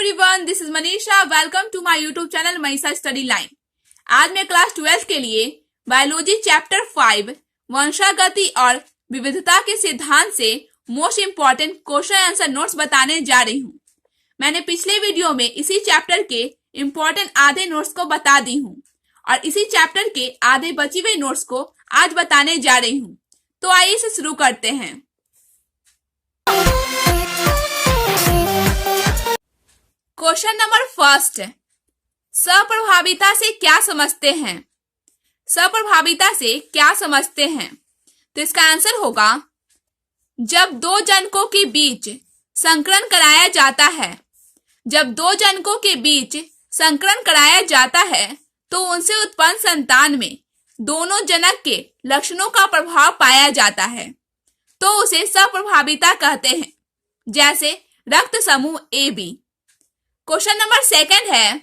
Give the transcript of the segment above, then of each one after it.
Everyone, this is Manisha. Welcome to my YouTube channel Manisha study line. आज मैं class 12 के लिए बायोलॉजी चैप्टर 5 वंशागति और विविधता के सिद्धांत से most important question answer notes बताने जा रही हूँ। मैंने पिछले वीडियो में इसी चैप्टर के इम्पोर्टेंट आधे नोट्स को बता दी हूँ और इसी चैप्टर के आधे बची हुए नोट्स को आज बताने जा रही हूँ। तो आइए इसे शुरू करते हैं। क्वेश्चन नंबर फर्स्ट, सप्रभाविता से क्या समझते हैं? सप्रभाविता से क्या समझते हैं? तो इसका आंसर होगा, जब दो जनकों के बीच संकरण कराया जाता है, जब दो जनकों के बीच संकरण कराया जाता है तो उनसे उत्पन्न संतान में दोनों जनक के लक्षणों का प्रभाव पाया जाता है, तो उसे सप्रभाविता कहते हैं, जैसे रक्त समूह A B. Question number second है,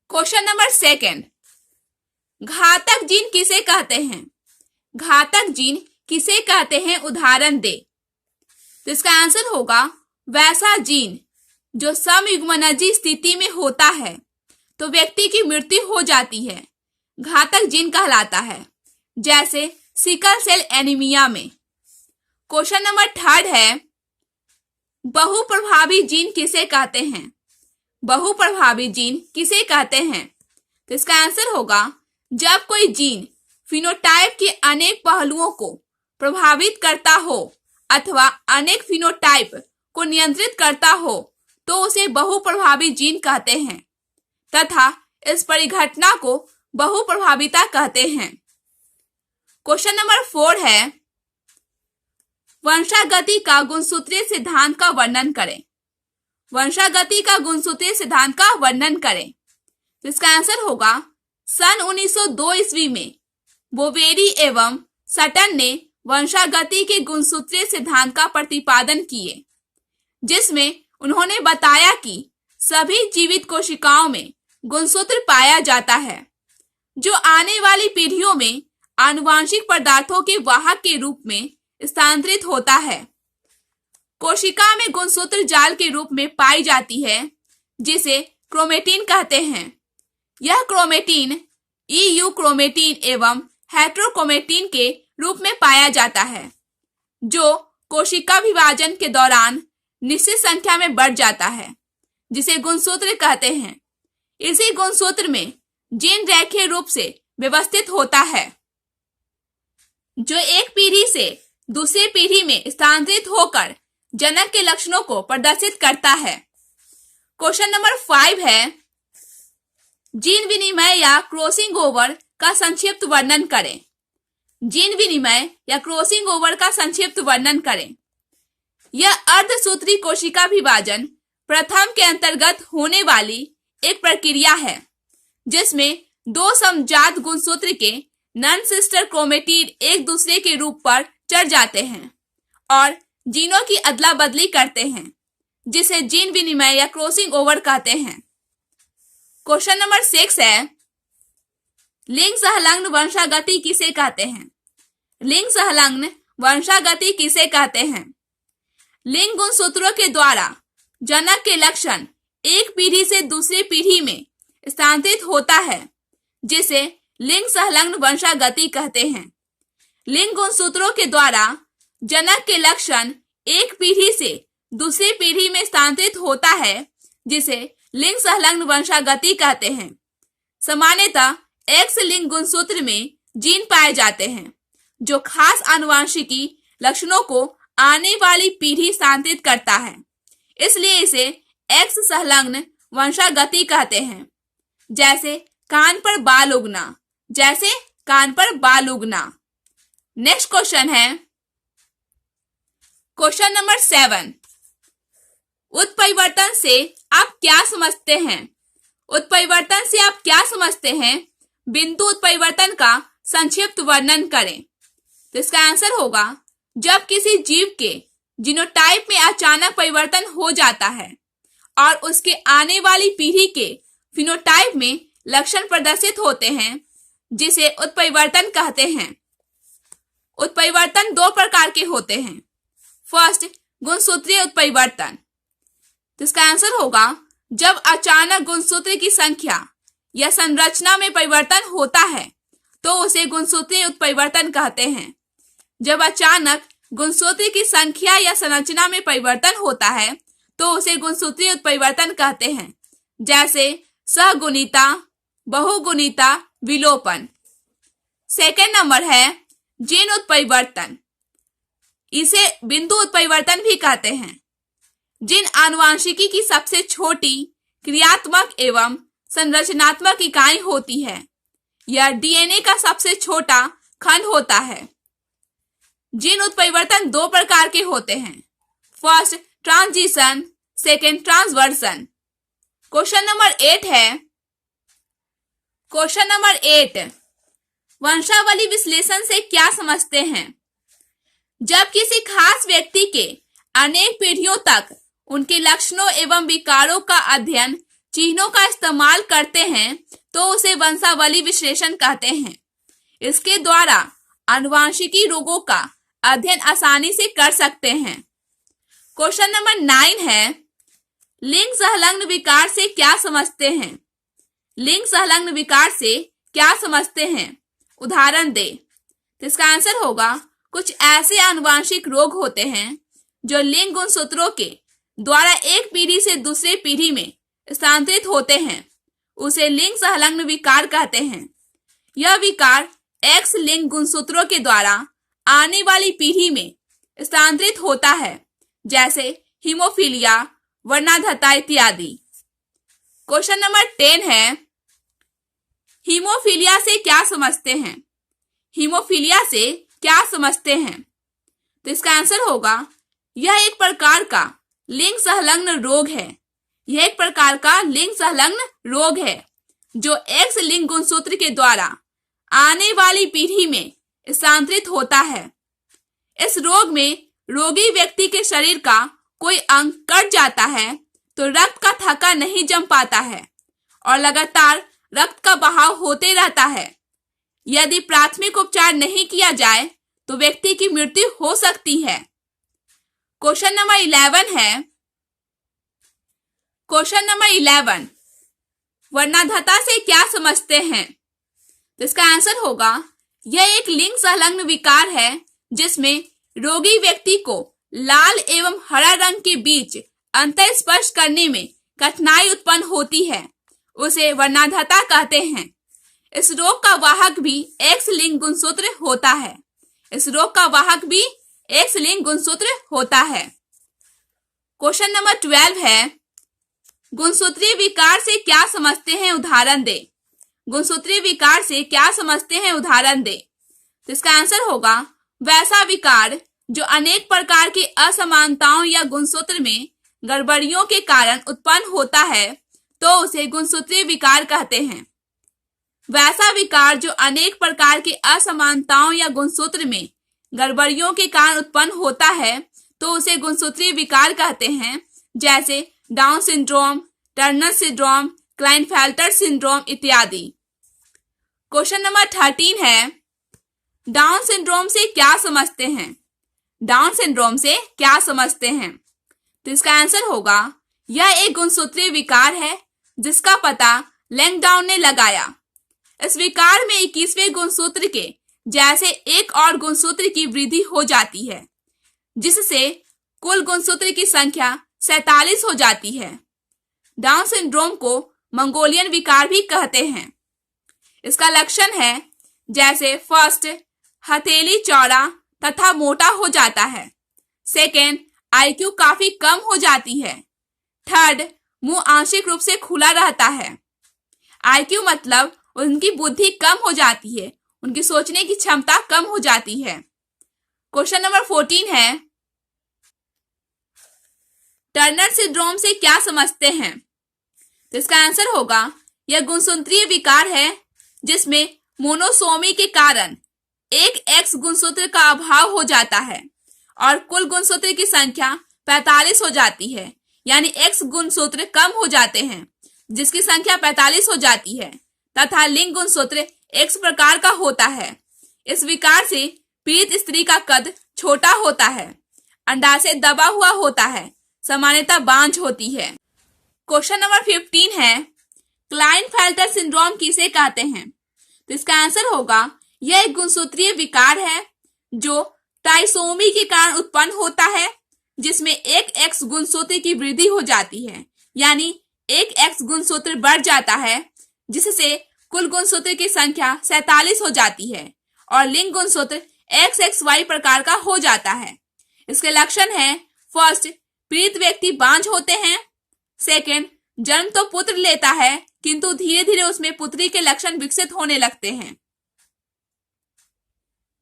क्वेश्चन नंबर सेकंड, घातक जीन किसे कहते हैं? घातक जीन किसे कहते हैं, उदाहरण दे। तो इसका आंसर होगा, वैसा जीन जो समयुग्मनजी स्थिति में होता है तो व्यक्ति की मृत्यु हो जाती है, घातक जीन कहलाता है, जैसे सिकल सेल एनीमिया में। क्वेश्चन नंबर थर्ड है, बहुप्रभावी जीन किसे कहते हैं? बहुप्रभावी जीन किसे कहते हैं? तो इसका आंसर होगा, जब कोई जीन फिनोटाइप के अनेक पहलुओं को प्रभावित करता हो अथवा अनेक फिनोटाइप को नियंत्रित करता हो तो उसे बहुप्रभावी जीन कहते हैं तथा इस परिघटना को बहुप्रभाविता कहते हैं। क्वेश्चन नंबर 4 है, वंशागति का गुणसूत्रीय सिद्धांत का वर्णन करें। वंशागति का गुणसूत्रीय सिद्धांत का वर्णन करें। तो इसका आंसर होगा, सन 1902 ईस्वी में बोवेरी एवं सटन ने वंशागति के गुणसूत्रीय सिद्धांत का प्रतिपादन किए, जिसमें उन्होंने बताया कि सभी जीवित कोशिकाओं में गुणसूत्र पाया जाता है, जो आने वाली पीढ़ियों में आनुवांशिक पदार्थों के वाहक के रूप में स्थानांतरित होता है। कोशिका में गुणसूत्र जाल के रूप में पाई जाती है, जिसे क्रोमेटिन कहते हैं। यह क्रोमेटिन EU क्रोमेटिन एवं हेट्रोक्रोमेटिन के रूप में पाया जाता है, जो कोशिका विभाजन के दौरान निश्चित संख्या में बढ़ जाता है, जिसे गुणसूत्र कहते हैं। इसी गुणसूत्र में जीन रेखीय रूप से व्यवस्थित होता है, जो एक पीढ़ी से दूसरी पीढ़ी में स्थानांतरित होकर जनक के लक्षणों को प्रदर्शित करता है। क्वेश्चन नंबर 5 है, जीन विनिमय या क्रॉसिंग ओवर का संक्षिप्त वर्णन करें। जीन विनिमय या क्रॉसिंग ओवर का संक्षिप्त वर्णन करें। यह अर्धसूत्री कोशिका विभाजन प्रथम के अंतर्गत होने वाली एक प्रक्रिया है, जिसमें दो समजात गुणसूत्र के नॉन सिस्टर क्रोमेटिड एक दूसरे के रूप पर चढ़ जाते हैं और जीनों की अदला बदली करते हैं, जिसे जीन विनिमय या क्रॉसिंग ओवर कहते हैं। क्वेश्चन नंबर 6 है, लिंग संलग्न वंशागति किसे कहते हैं? लिंग संलग्न वंशागति किसे कहते हैं? लिंग गुणसूत्रों के द्वारा जनक के लक्षण एक पीढ़ी से दूसरी पीढ़ी में स्थानांतरित होता है, जिसे लिंग संलग्न वंशागति कहते हैं। लिंग गुणसूत्रों के द्वारा जनक के लक्षण एक पीढ़ी से दूसरी पीढ़ी में स्थानांतरित होता है, जिसे लिंग संलग्न वंशागति कहते हैं। सामान्यतः X लिंग गुणसूत्र में जीन पाए जाते हैं, जो खास आनुवांशिकी लक्षणों को आने वाली पीढ़ी स्थानांतरित करता है, इसलिए इसे X संलग्न वंशागति कहते हैं। जैसे कान पर बाल उगना, जैसे कान पर बाल उगना। नेक्स्ट क्वेश्चन है, क्वेश्चन नंबर 7, उत्परिवर्तन से आप क्या समझते हैं? उत्परिवर्तन से आप क्या समझते हैं? बिंदु उत्परिवर्तन का संक्षिप्त वर्णन करें। तो इसका आंसर होगा, जब किसी जीव के जीनोटाइप में अचानक परिवर्तन हो जाता है और उसके आने वाली पीढ़ी के फिनोटाइप में लक्षण प्रदर्शित होते हैं, जिसे उत्परिवर्तन कहते हैं। उत्परिवर्तन दो प्रकार के होते हैं। फर्स्ट, गुणसूत्रीय उत्परिवर्तन। तो इसका आंसर होगा जब अचानक गुणसूत्र की संख्या या संरचना में परिवर्तन होता है तो उसे गुणसूत्रीय उत्परिवर्तन कहते हैं। जब अचानक गुणसूत्र की संख्या या संरचना में परिवर्तन होता है तो उसे गुणसूत्रीय उत्परिवर्तन कहते हैं, जैसे सहगुणिता, बहुगुणिता, विलोपन। सेकंड नंबर है जीन उत्परिवर्तन। इसे बिंदु उत्परिवर्तन भी कहते हैं। जिन आनुवांशिकी की सबसे छोटी क्रियात्मक एवं संरचनात्मक इकाई होती है, यह डीएनए का सबसे छोटा खंड होता है। जीन उत्परिवर्तन दो प्रकार के होते हैं, first transition, second transversion. Question number 8 है, क्वेश्चन नंबर 8, वंशावली विश्लेषण से क्या समझते हैं? जब किसी खास व्यक्ति के अनेक पीढ़ियों तक उनके लक्षणों एवं विकारों का अध्ययन चिन्हों का इस्तेमाल करते हैं तो उसे वंशावली विश्लेषण कहते हैं। इसके द्वारा आनुवांशिकी रोगों का अध्ययन आसानी से कर सकते हैं। क्वेश्चन नंबर 9 है, लिंग संलग्न विकार से क्या समझते हैं? लिंग संलग्न विकार से क्या समझते हैं? उदाहरण दे। तो इसका आंसर होगा कुछ ऐसे आनुवांशिक रोग होते हैं जो लिंग गुणसूत्रों के द्वारा एक पीढ़ी से दूसरे पीढ़ी में स्थानांतरित होते हैं, उसे लिंग संलग्न विकार कहते हैं। यह विकार एक्स लिंग गुणसूत्रों के द्वारा आने वाली पीढ़ी में स्थानांतरित होता है, जैसे हीमोफीलिया, वर्णाधता इत्यादि। क्वेश्चन नंबर 10 है, हीमोफीलिया से क्या समझते हैं? हीमोफीलिया से क्या समझते हैं? तो इसका आंसर होगा यह एक प्रकार का लिंग संलग्न रोग है। यह एक प्रकार का लिंग संलग्न रोग है जो एक्स लिंग गुणसूत्र के द्वारा आने वाली पीढ़ी में स्थानांतरित होता है। इस रोग में रोगी व्यक्ति के शरीर का कोई अंग कट जाता है तो रक्त का थक्का नहीं जम पाता है और लगातार रक्त का बहाव होते रहता है। यदि प्राथमिक उपचार नहीं किया जाए तो व्यक्ति की मृत्यु हो सकती है। क्वेश्चन नंबर 11 है, क्वेश्चन नंबर 11, वर्णाधता से क्या समझते हैं? तो इसका आंसर होगा यह एक लिंग संलग्न विकार है जिसमें रोगी व्यक्ति को लाल एवं हरा रंग के बीच अंतर स्पष्ट करने में कठिनाई उत्पन्न होती है, उसे वर्णाधता कहते हैं। इस रोग का वाहक भी एक्स लिंग गुणसूत्र होता है। इस रोग का वाहक भी एक्स लिंग गुणसूत्र होता है। क्वेश्चन नंबर 12 है, गुणसूत्रीय विकार से क्या समझते हैं? उदाहरण दे। गुणसूत्रीय विकार से क्या समझते हैं? उदाहरण दे। तो इसका आंसर होगा वैसा विकार जो अनेक प्रकार की असमानताओं या गुणसूत्र में गड़बड़ियों के कारण उत्पन्न होता है तो उसे गुणसूत्रीय विकार कहते हैं। वैसा विकार जो अनेक प्रकार की असमानताओं या गुणसूत्र में गड़बड़ियों के कारण उत्पन्न होता है तो उसे गुणसूत्रीय विकार कहते हैं, जैसे down syndrome, Turner syndrome, Klinefelter syndrome इत्यादि। क्वेश्चन नंबर 13 है, डाउन सिंड्रोम से क्या समझते हैं? डाउन सिंड्रोम से क्या समझते हैं? तो इसका आंसर होगा यह एक गुणसूत्रीय विकार है जिसका पता लैंगडाउन ने लगाया। इस विकार में 21वें गुणसूत्र के जैसे एक और गुणसूत्र की वृद्धि हो जाती है जिससे कुल गुणसूत्र की संख्या 47 हो जाती है। डाउन सिंड्रोम को मंगोलियन विकार भी कहते हैं। इसका लक्षण है जैसे फर्स्ट, हथेली चौड़ा तथा मोटा हो जाता है। सेकेंड, आईक्यू काफी कम हो जाती है। थर्ड, मुंह आंशिक रूप से खुला रहता है। आईक्यू मतलब उनकी बुद्धि कम हो जाती है, उनकी सोचने की क्षमता कम हो जाती है। क्वेश्चन नंबर 14 है, टर्नर सिंड्रोम से क्या समझते हैं? तो इसका आंसर होगा यह गुणसूत्रीय विकार है जिसमें मोनोसोमी के कारण एक एक्स गुणसूत्र का अभाव हो जाता है और कुल गुणसूत्र की संख्या 45 हो जाती है, यानी एक्स गुणसूत्र कम हो जाते हैं जिसकी संख्या 45 हो जाती है तथा लिंग गुणसूत्र एक्स प्रकार का होता है। इस विकार से पीड़ित स्त्री का कद छोटा होता है, अंडाशय दबा हुआ होता है, सामान्यतः बांझ होती है। क्वेश्चन नंबर 15 है, क्लाइनफेल्टर सिंड्रोम किसे कहते हैं? तो इसका आंसर होगा, यह एक गुणसूत्रीय विकार है जो ट्राइसोमी के कारण उत्पन्न होता है, जिसमें एक एक्स गुणसूत्र की वृद्धि हो जाती है, यानी एक एक्स गुणसूत्र बढ़ जाता है, जिससे कुल गुणसूत्र की संख्या 47 हो जाती है और लिंग गुणसूत्र XXY प्रकार का हो जाता है। इसके लक्षण है, फर्स्ट, पीड़ित व्यक्ति बांझ होते हैं। सेकंड, जन्म तो पुत्र लेता है किंतु धीरे धीरे उसमें पुत्री के लक्षण विकसित होने लगते हैं।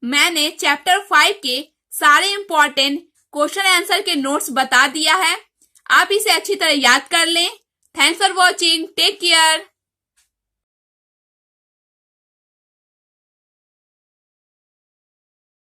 मैंने चैप्टर 5 के सारे इंपॉर्टेंट क्वेश्चन आंसर के नोट्स बता दिया है, आप इसे अच्छी तरह याद कर लें। Thanks for watching, take care.